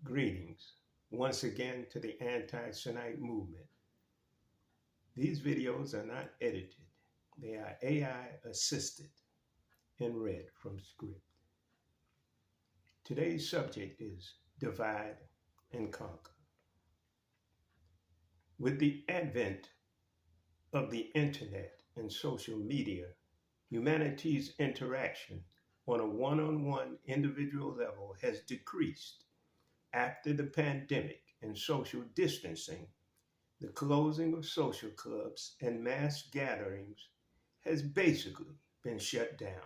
Greetings once again to the Anti-Semite movement. These videos are not edited. They are AI assisted and read from script. Today's subject is divide and conquer. With the advent of the internet and social media, humanity's interaction on a one-on-one individual level has decreased. After the pandemic and social distancing, the closing of social clubs and mass gatherings has basically been shut down.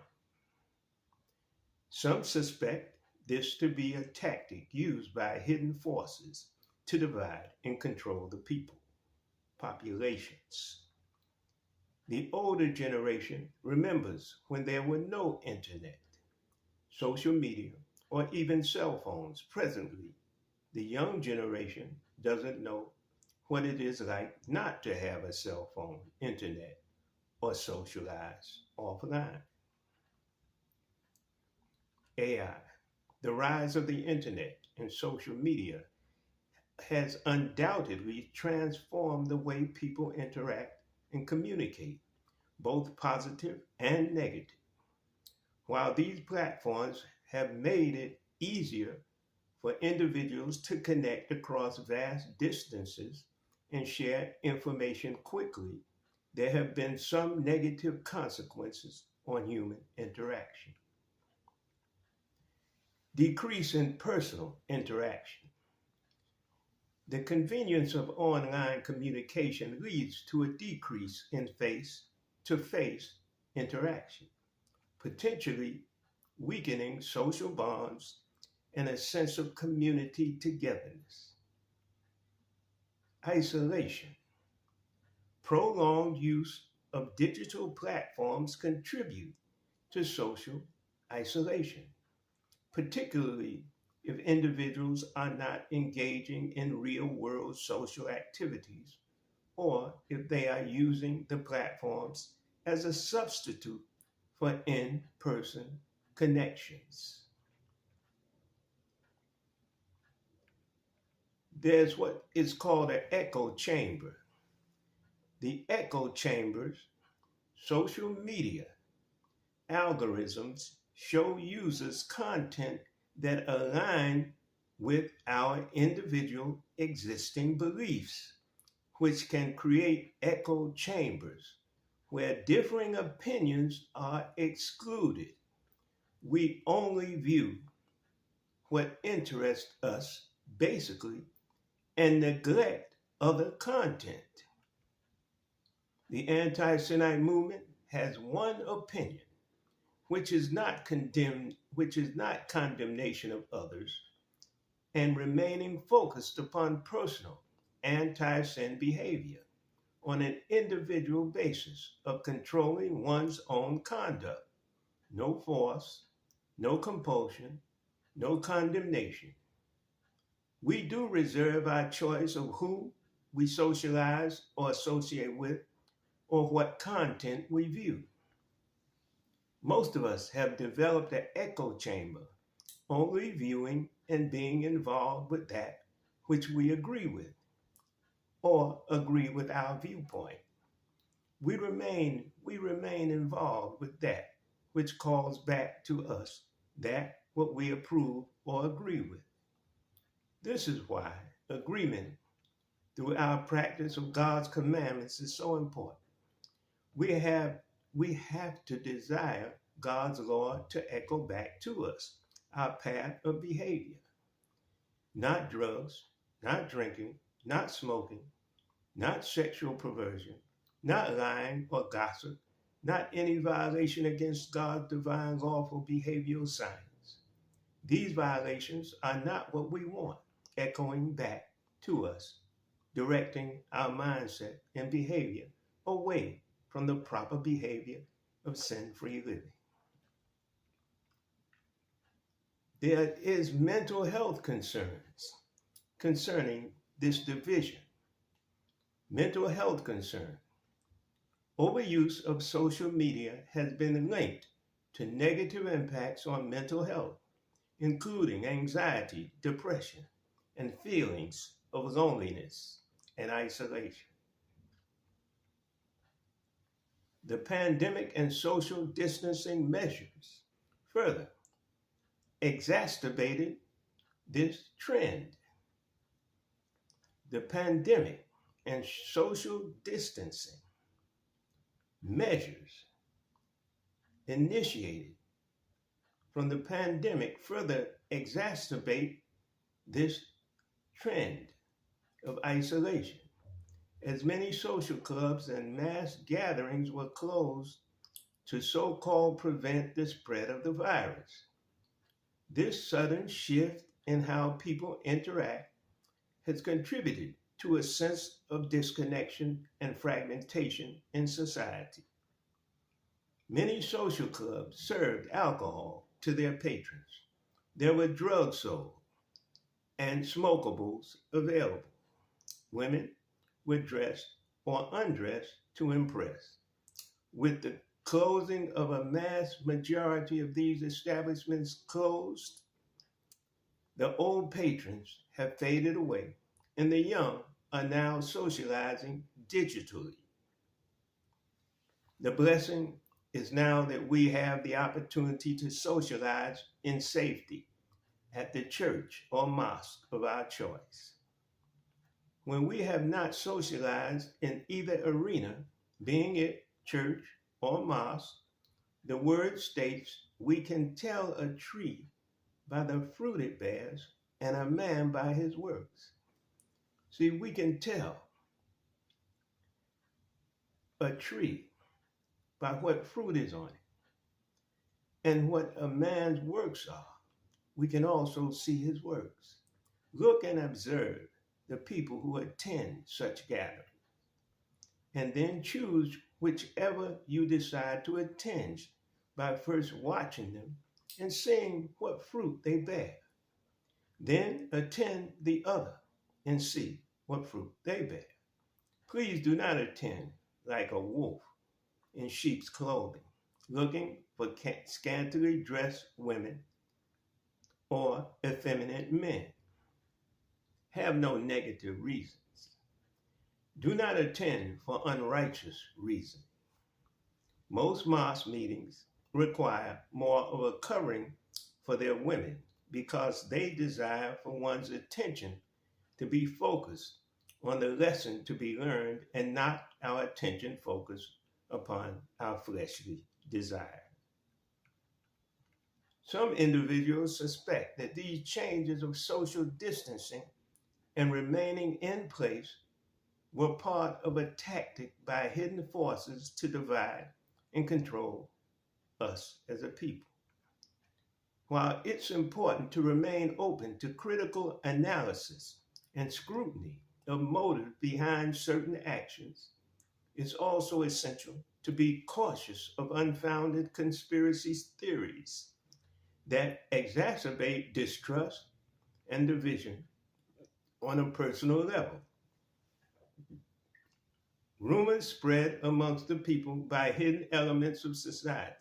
Some suspect this to be a tactic used by hidden forces to divide and control the people, populations. The older generation remembers when there were no internet, social media, or even cell phones. Presently, the young generation doesn't know what it is like not to have a cell phone, internet, or socialize offline. AI, the rise of the internet and social media has undoubtedly transformed the way people interact and communicate, both positive and negative. While these platforms have made it easier for individuals to connect across vast distances and share information quickly, there have been some negative consequences on human interaction. Decrease in personal interaction. The convenience of online communication leads to a decrease in face-to-face interaction, potentially weakening social bonds and a sense of community togetherness. Isolation. Prolonged use of digital platforms contribute to social isolation, particularly if individuals are not engaging in real-world social activities or if they are using the platforms as a substitute for in-person connections. There's what is called an echo chamber. The echo chambers, social media algorithms show users content that align with our individual existing beliefs, which can create echo chambers where differing opinions are excluded. We only view what interests us, basically, and neglect other content. The anti-Semite movement has one opinion, which is not condemnation of others, and remaining focused upon personal anti-sin behavior on an individual basis of controlling one's own conduct. No force, no compulsion, no condemnation. We do reserve our choice of who we socialize or associate with or what content we view. Most of us have developed an echo chamber, only viewing and being involved with that which we agree with or agree with our viewpoint. We remain involved with that which calls back to us that what we approve or agree with. This is why agreement through our practice of God's commandments is so important. We have to desire God's law to echo back to us, our path of behavior. Not drugs, not drinking, not smoking, not sexual perversion, not lying or gossip, not any violation against God's divine lawful behavioral signs. These violations are not what we want, echoing back to us, directing our mindset and behavior away from the proper behavior of sin-free living. There is mental health concerns concerning this division. Mental health concern. Overuse of social media has been linked to negative impacts on mental health, including anxiety, depression, and feelings of loneliness and isolation. The pandemic and social distancing measures further exacerbated this trend. The pandemic and social distancing measures initiated from the pandemic further exacerbate this trend of isolation, as many social clubs and mass gatherings were closed to so called prevent the spread of the virus. This sudden shift in how people interact has contributed to a sense of disconnection and fragmentation in society. Many social clubs served alcohol to their patrons. There were drugs sold and smokables available. Women were dressed or undressed to impress. With the closing of a mass majority of these establishments closed, the old patrons have faded away, and the young are now socializing digitally. The blessing is now that we have the opportunity to socialize in safety at the church or mosque of our choice. When we have not socialized in either arena, being it church or mosque, the word states we can tell a tree by the fruit it bears and a man by his works. See, we can tell a tree by what fruit is on it and what a man's works are. We can also see his works. Look and observe the people who attend such gatherings, and then choose whichever you decide to attend by first watching them and seeing what fruit they bear. Then attend the other and see what fruit they bear. Please do not attend like a wolf in sheep's clothing, looking for scantily dressed women or effeminate men. Have no negative reasons. Do not attend for unrighteous reasons. Most mosque meetings require more of a covering for their women because they desire for one's attention to be focused on the lesson to be learned and not our attention focused upon our fleshly desire. Some individuals suspect that these changes of social distancing and remaining in place were part of a tactic by hidden forces to divide and control us as a people. While it's important to remain open to critical analysis and scrutiny of motive behind certain actions, it's also essential to be cautious of unfounded conspiracy theories that exacerbate distrust and division on a personal level. Rumors spread amongst the people by hidden elements of society,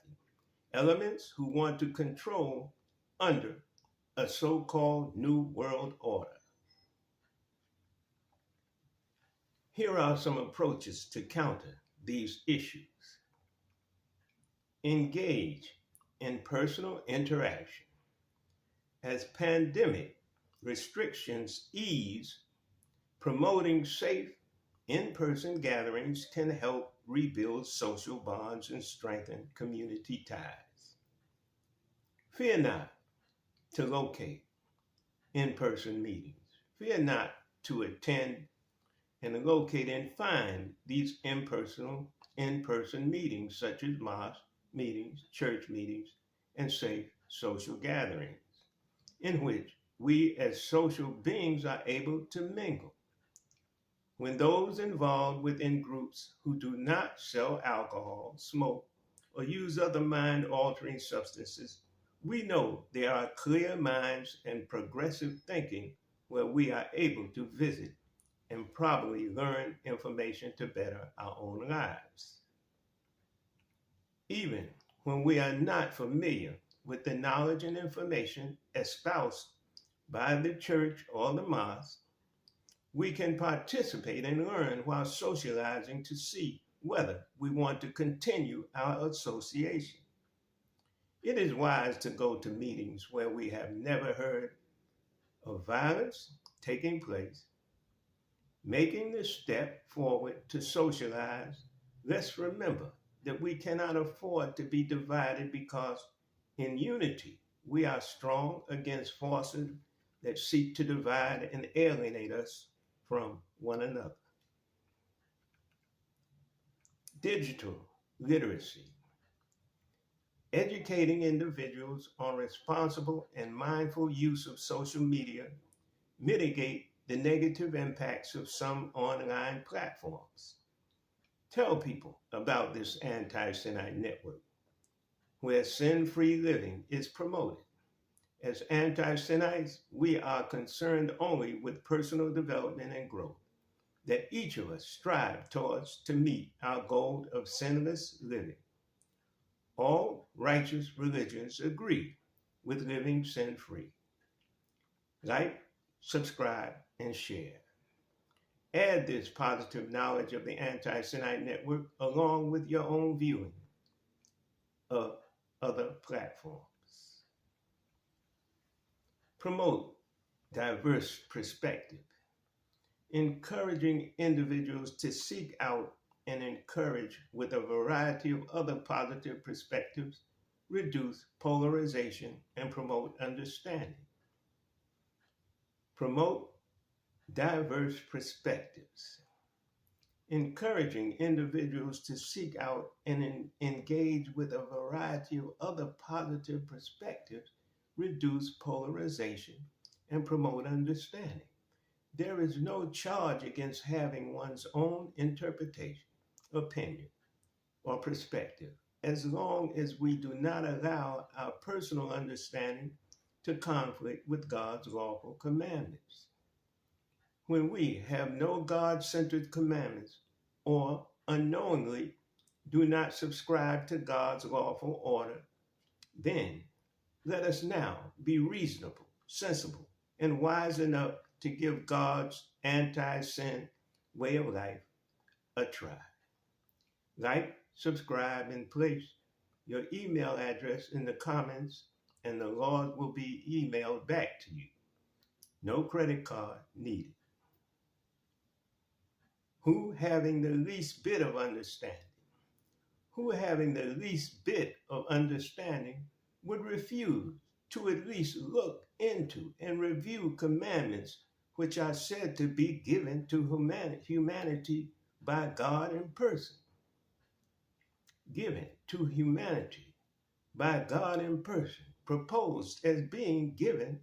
elements who want to control under a so-called New World Order. Here are some approaches to counter these issues. Engage in personal interaction. As pandemic restrictions ease, promoting safe in-person gatherings can help rebuild social bonds and strengthen community ties. Fear not to locate in-person meetings. Fear not to attend and locate and find these in-person meetings such as mosque meetings, church meetings, and safe social gatherings in which we as social beings are able to mingle. When those involved within groups who do not sell alcohol, smoke, or use other mind-altering substances, we know there are clear minds and progressive thinking where we are able to visit and probably learn information to better our own lives. Even when we are not familiar with the knowledge and information espoused by the church or the mosque, we can participate and learn while socializing to see whether we want to continue our association. It is wise to go to meetings where we have never heard of violence taking place. Making the step forward to socialize, let's remember that we cannot afford to be divided because in unity we are strong against forces that seek to divide and alienate us from one another. Digital literacy. Educating individuals on responsible and mindful use of social media mitigate the negative impacts of some online platforms. Tell people about this anti-Semite network where sin-free living is promoted. As anti-Semites, we are concerned only with personal development and growth, that each of us strive towards to meet our goal of sinless living. All righteous religions agree with living sin-free. Like, subscribe, and share. Add this positive knowledge of the Anti-Semite Network along with your own viewing of other platforms. Promote diverse perspective. Encouraging individuals to seek out and encourage with a variety of other positive perspectives, reduce polarization, and promote understanding. Promote diverse perspectives. Encouraging individuals to seek out and engage with a variety of other positive perspectives, reduce polarization, and promote understanding. There is no charge against having one's own interpretation, opinion, or perspective, as long as we do not allow our personal understanding to conflict with God's lawful commandments. When we have no God-centered commandments or unknowingly do not subscribe to God's lawful order, then let us now be reasonable, sensible, and wise enough to give God's anti-sin way of life a try. Like, subscribe, and place your email address in the comments, and the Lord will be emailed back to you. No credit card needed. Who having the least bit of understanding, would refuse to at least look into and review commandments which are said to be given to humanity by God in person. Given to humanity by God in person, proposed as being given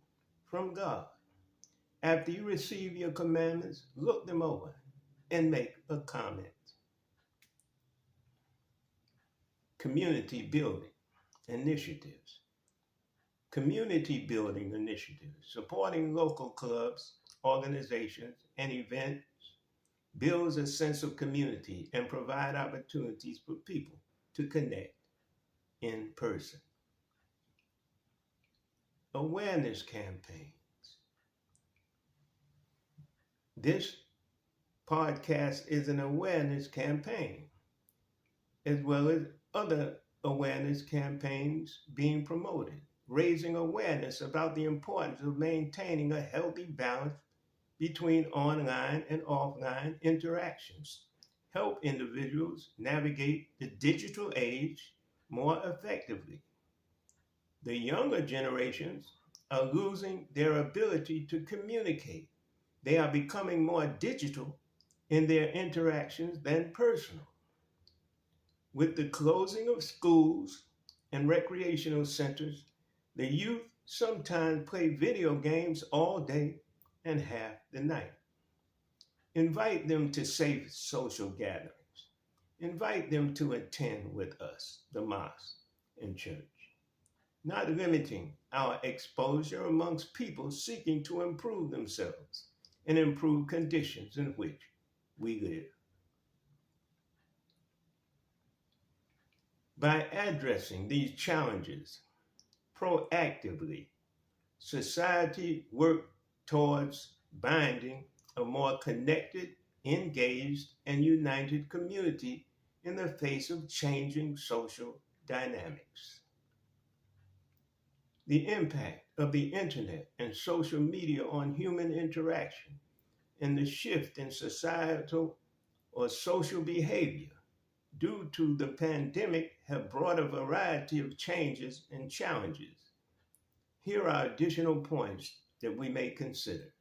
from God. After you receive your commandments, look them over and make a comment. Community building initiatives. Community building initiatives, supporting local clubs, organizations, and events builds a sense of community and provide opportunities for people to connect in person. Awareness campaigns. This podcast is an awareness campaign, as well as other awareness campaigns being promoted, raising awareness about the importance of maintaining a healthy balance between online and offline interactions, help individuals navigate the digital age more effectively. The younger generations are losing their ability to communicate. They are becoming more digital in their interactions than personal. With the closing of schools and recreational centers, the youth sometimes play video games all day and half the night. Invite them to safe social gatherings. Invite them to attend with us, the mosque and church, not limiting our exposure amongst people seeking to improve themselves and improve conditions in which we live. By addressing these challenges proactively, society work towards binding a more connected, engaged, and united community in the face of changing social dynamics. The impact of the internet and social media on human interaction and the shift in societal or social behavior due to the pandemic have brought a variety of changes and challenges. Here are additional points that we may consider.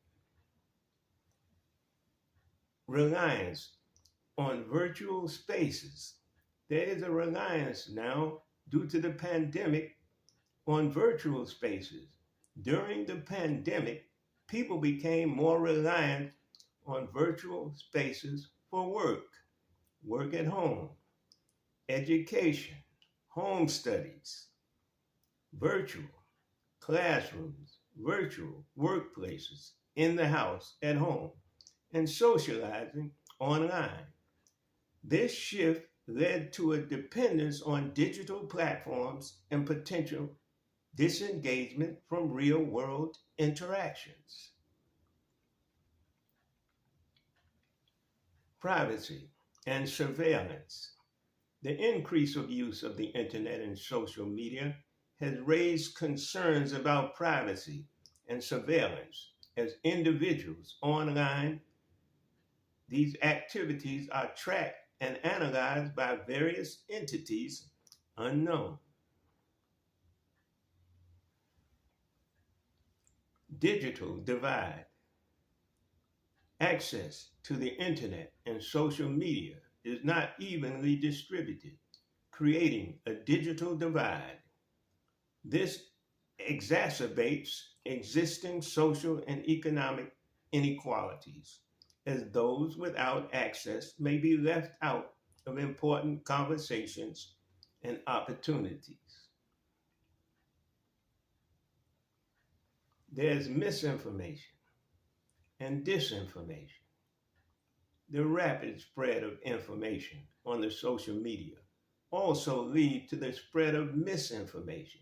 Reliance on virtual spaces. There is a reliance now due to the pandemic on virtual spaces. During the pandemic, people became more reliant on virtual spaces for work at home, education, home studies, virtual classrooms, virtual workplaces, in the house, at home, and socializing online. This shift led to a dependence on digital platforms and potential disengagement from real world interactions. Privacy and surveillance. The increase of use of the internet and social media has raised concerns about privacy and surveillance as individuals online. These activities are tracked and analyzed by various entities unknown. Digital divide. Access to the internet and social media is not evenly distributed, creating a digital divide. This exacerbates existing social and economic inequalities, as those without access may be left out of important conversations and opportunities. There's misinformation and disinformation. The rapid spread of information on the social media also lead to the spread of misinformation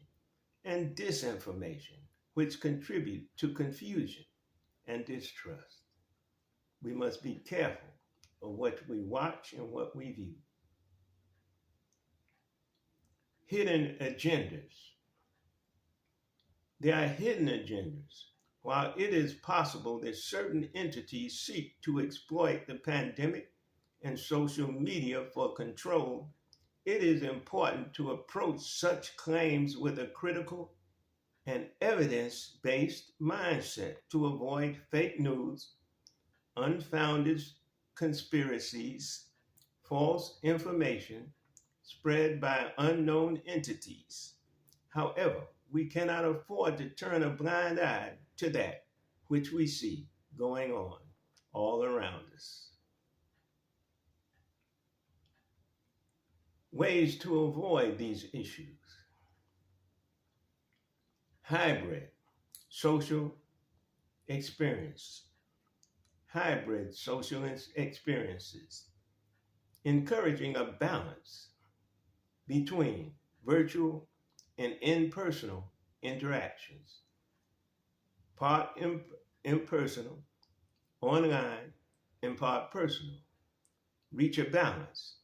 and disinformation, which contribute to confusion and distrust. We must be careful of what we watch and what we view. Hidden agendas. There are hidden agendas. While it is possible that certain entities seek to exploit the pandemic and social media for control, it is important to approach such claims with a critical and evidence based mindset to avoid fake news, unfounded conspiracies, false information spread by unknown entities. However, we cannot afford to turn a blind eye to that which we see going on all around us. Ways to avoid these issues. Hybrid social experience. Hybrid social experiences. Encouraging a balance between virtual and impersonal interactions. Part impersonal, online, and part personal. Reach a balance.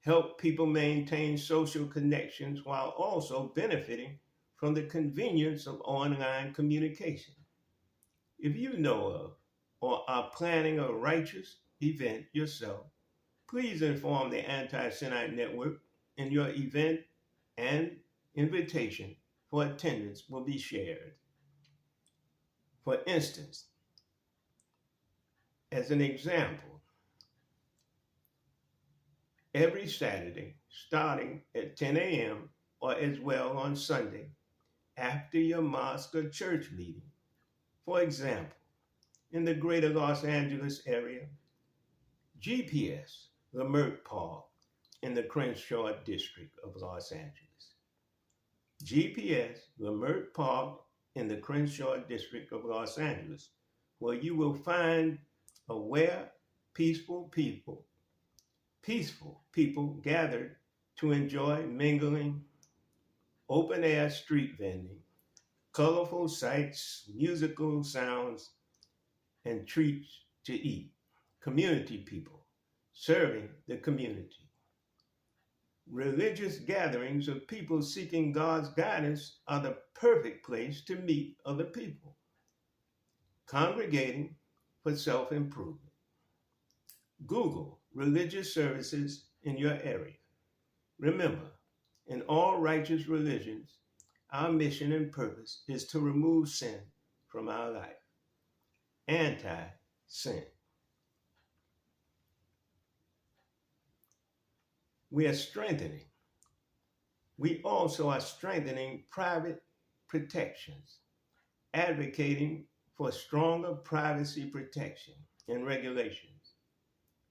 Help people maintain social connections while also benefiting from the convenience of online communication. If you know of or are planning a righteous event yourself, please inform the Anti-Semite Network, and your event and invitation for attendance will be shared. For instance, as an example, every Saturday, starting at 10 a.m. or as well on Sunday, after your mosque or church meeting. For example, in the greater Los Angeles area, GPS, Leimert Park, in the Crenshaw district of Los Angeles. GPS, Leimert Park, in the Crenshaw district of Los Angeles, where you will find aware, peaceful people gathered to enjoy mingling, open air street vending, colorful sights, musical sounds, and treats to eat. Community people serving the community. Religious gatherings of people seeking God's guidance are the perfect place to meet other people, congregating for self improvement. Google religious services in your area. Remember, in all righteous religions, our mission and purpose is to remove sin from our life. Anti-sin. We also are strengthening private protections, advocating for stronger privacy protection and regulations,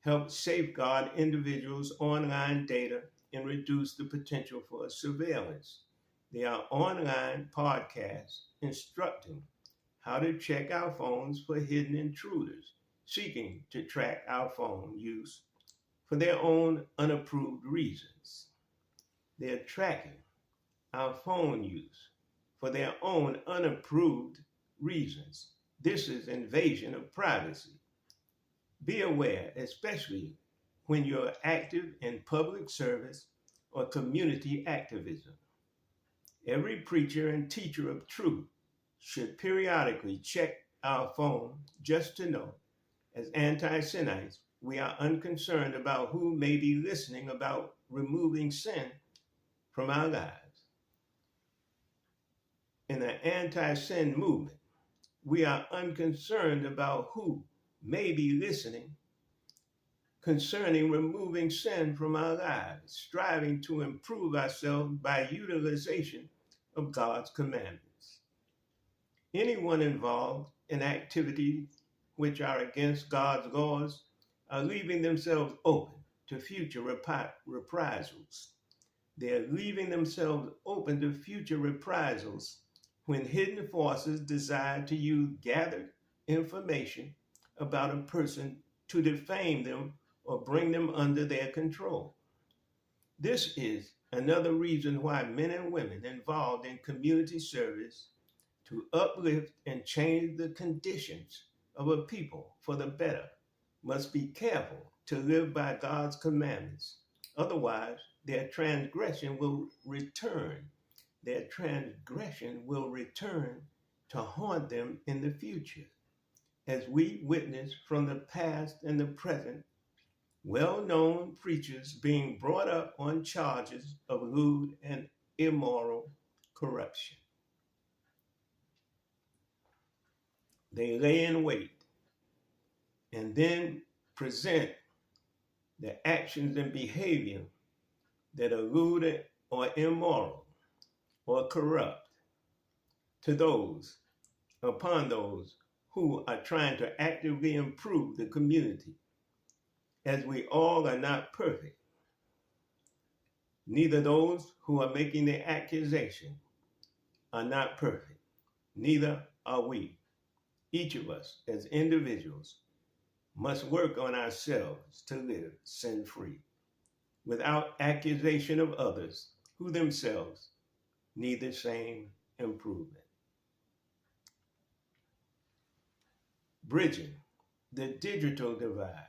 help safeguard individuals' online data and reduce the potential for surveillance. There are online podcasts instructing how to check our phones for hidden intruders seeking to track our phone use for their own unapproved reasons. They are tracking our phone use for their own unapproved reasons. This is invasion of privacy. Be aware, especially when you're active in public service or community activism. Every preacher and teacher of truth should periodically check our phone just to know, as anti-Sinites, we are unconcerned about who may be listening about removing sin from our lives. In the anti-sin movement, we are unconcerned about who may be listening concerning removing sin from our lives, striving to improve ourselves by utilization of God's commandments. Anyone involved in activities which are against God's laws are leaving themselves open to future reprisals. They're leaving themselves open to future reprisals when hidden forces desire to use gathered information about a person to defame them or bring them under their control. This is another reason why men and women involved in community service to uplift and change the conditions of a people for the better must be careful to live by God's commandments. Otherwise, their transgression will return. Their transgression will return to haunt them in the future. As we witness from the past and the present, well-known preachers being brought up on charges of lewd and immoral corruption. They lay in wait and then present the actions and behavior that are lewd or immoral or corrupt to those, upon those who are trying to actively improve the community. As we all are not perfect, neither those who are making the accusation are not perfect, neither are we. Each of us as individuals must work on ourselves to live sin-free, without accusation of others who themselves need the same improvement. Bridging the digital divide.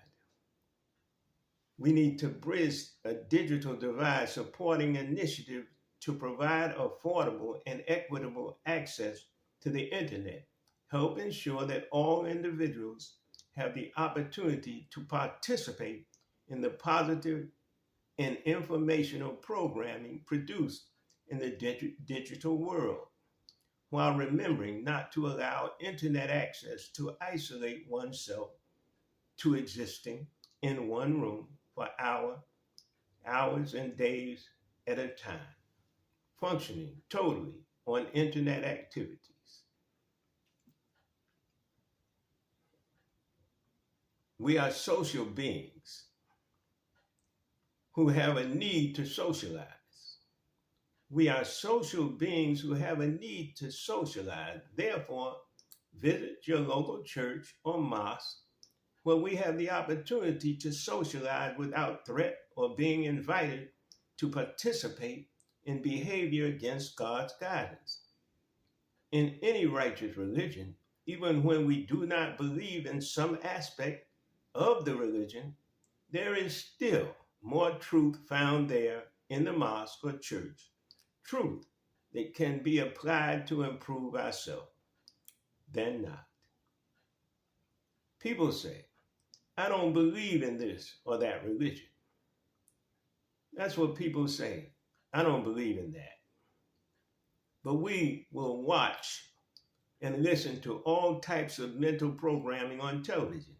We need to bridge a digital divide, supporting initiatives to provide affordable and equitable access to the internet, help ensure that all individuals have the opportunity to participate in the positive and informational programming produced in the digital world, while remembering not to allow internet access to isolate oneself to existing in one room for hours and days at a time, functioning totally on internet activities. We are social beings who have a need to socialize. We are social beings who have a need to socialize. Therefore, visit your local church or mosque where we have the opportunity to socialize without threat or being invited to participate in behavior against God's guidance. In any righteous religion, even when we do not believe in some aspect of the religion, there is still more truth found there in the mosque or church, truth that can be applied to improve ourselves than not. People say, I don't believe in this or that religion. That's what people say. I don't believe in that. But we will watch and listen to all types of mental programming on television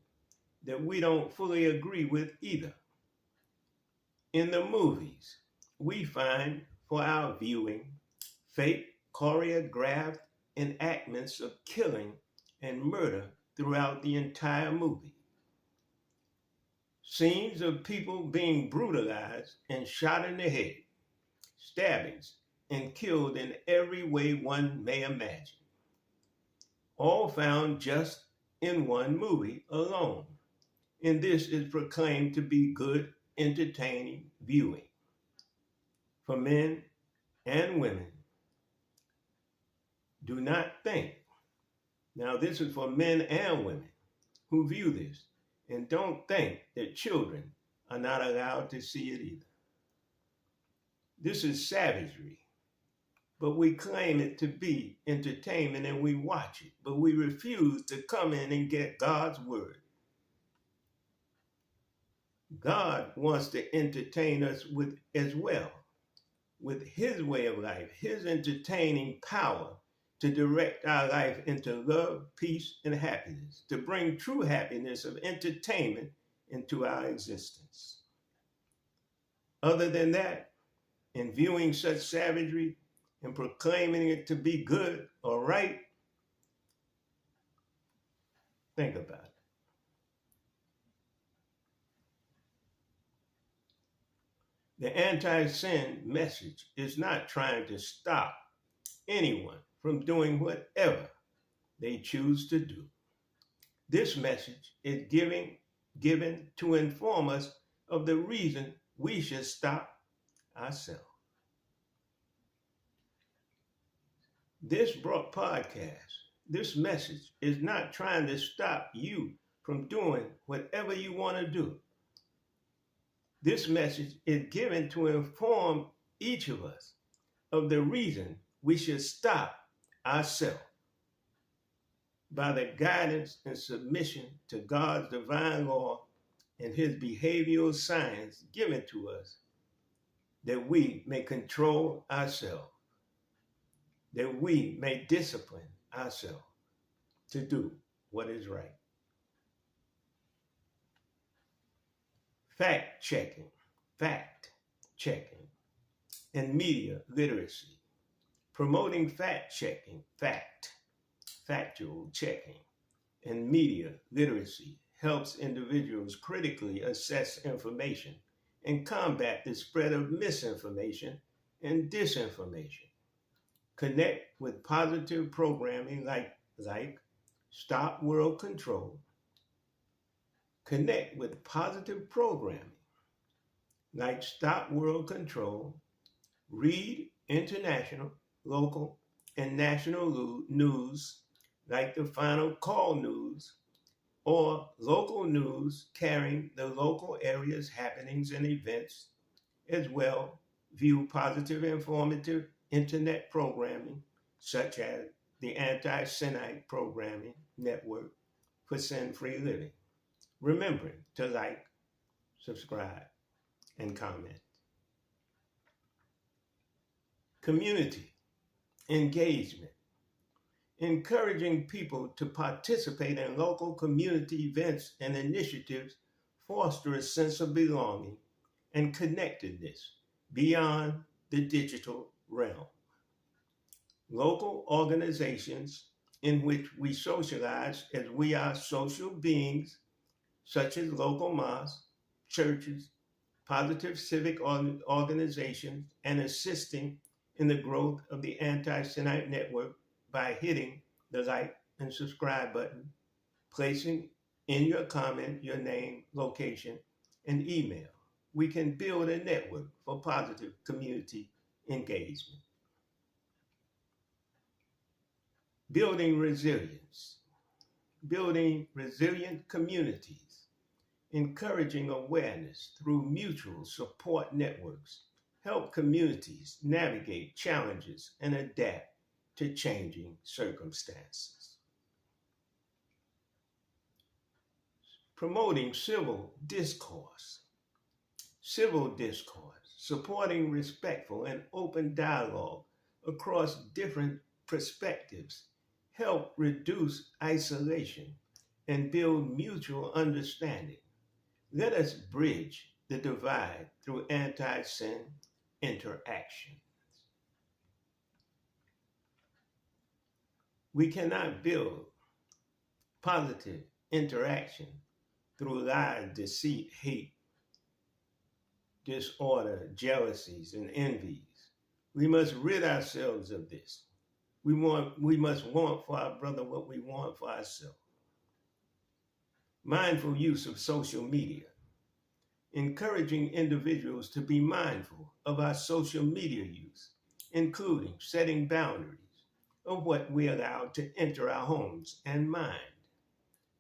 that we don't fully agree with either. In the movies, we find for our viewing fake choreographed enactments of killing and murder throughout the entire movie. Scenes of people being brutalized and shot in the head, stabbings, and killed in every way one may imagine. All found just in one movie alone. And this is proclaimed to be good, entertaining viewing for men and women. Do not think. Now, this is for men and women who view this, and don't think that children are not allowed to see it either. This is savagery, but we claim it to be entertainment and we watch it, but we refuse to come in and get God's word. God wants to entertain us with as well, with his way of life, his entertaining power to direct our life into love, peace, and happiness, to bring true happiness of entertainment into our existence. Other than that, in viewing such savagery and proclaiming it to be good or right, think about it. The anti-sin message is not trying to stop anyone from doing whatever they choose to do. This message is given to inform us of the reason we should stop ourselves. This podcast, this message is not trying to stop you from doing whatever you want to do. This message is given to inform each of us of the reason we should stop ourselves by the guidance and submission to God's divine law and his behavioral science given to us, that we may control ourselves, that we may discipline ourselves to do what is right. Fact checking, and media literacy. Promoting fact-checking, factual checking, and media literacy helps individuals critically assess information and combat the spread of misinformation and disinformation. Connect with positive programming like Stop World Control. Connect with positive programming like Stop World Control. Read international, local, and national news like the Final Call News, or local news carrying the local area's happenings and events. As well, view positive, informative internet programming such as the Anti-Sinite Programming Network for Sin-Free Living. Remembering to like, subscribe, and comment. Community engagement. Encouraging people to participate in local community events and initiatives foster a sense of belonging and connectedness beyond the digital realm. Local organizations in which we socialize as we are social beings, such as local mosques, churches, positive civic organizations, and assisting in the growth of the Anti-Sinite Network by hitting the like and subscribe button, placing in your comment your name, location, and email. We can build a network for positive community engagement. building resilience, building resilient communities, encouraging awareness through mutual support networks, help communities navigate challenges and adapt to changing circumstances. Promoting civil discourse, supporting respectful and open dialogue across different perspectives, help reduce isolation and build mutual understanding. Let us bridge the divide through anti sin interaction. We cannot build positive interaction through lies, deceit, hate, disorder, jealousies, and envies. We must rid ourselves of this. We must want for our brother what we want for ourselves. Mindful use of social media, encouraging individuals to be mindful of our social media use, including setting boundaries of what we allow to enter our homes and mind.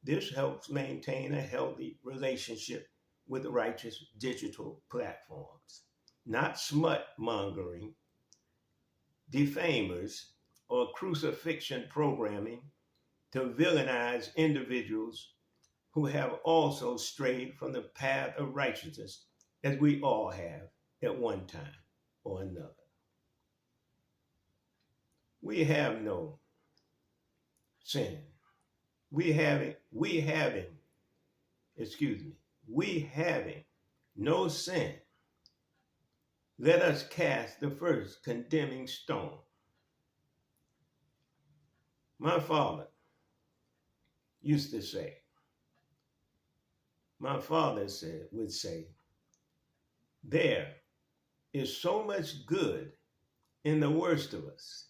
This helps maintain a healthy relationship with righteous digital platforms, not smut mongering, defamers, or crucifixion programming to villainize individuals who have also strayed from the path of righteousness, as we all have at one time or another. We have no sin. We having no sin, let us cast the first condemning stone. My father would say, there is so much good in the worst of us,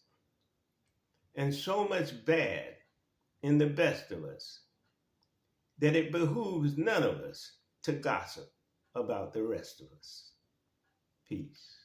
and so much bad in the best of us, that it behooves none of us to gossip about the rest of us. Peace.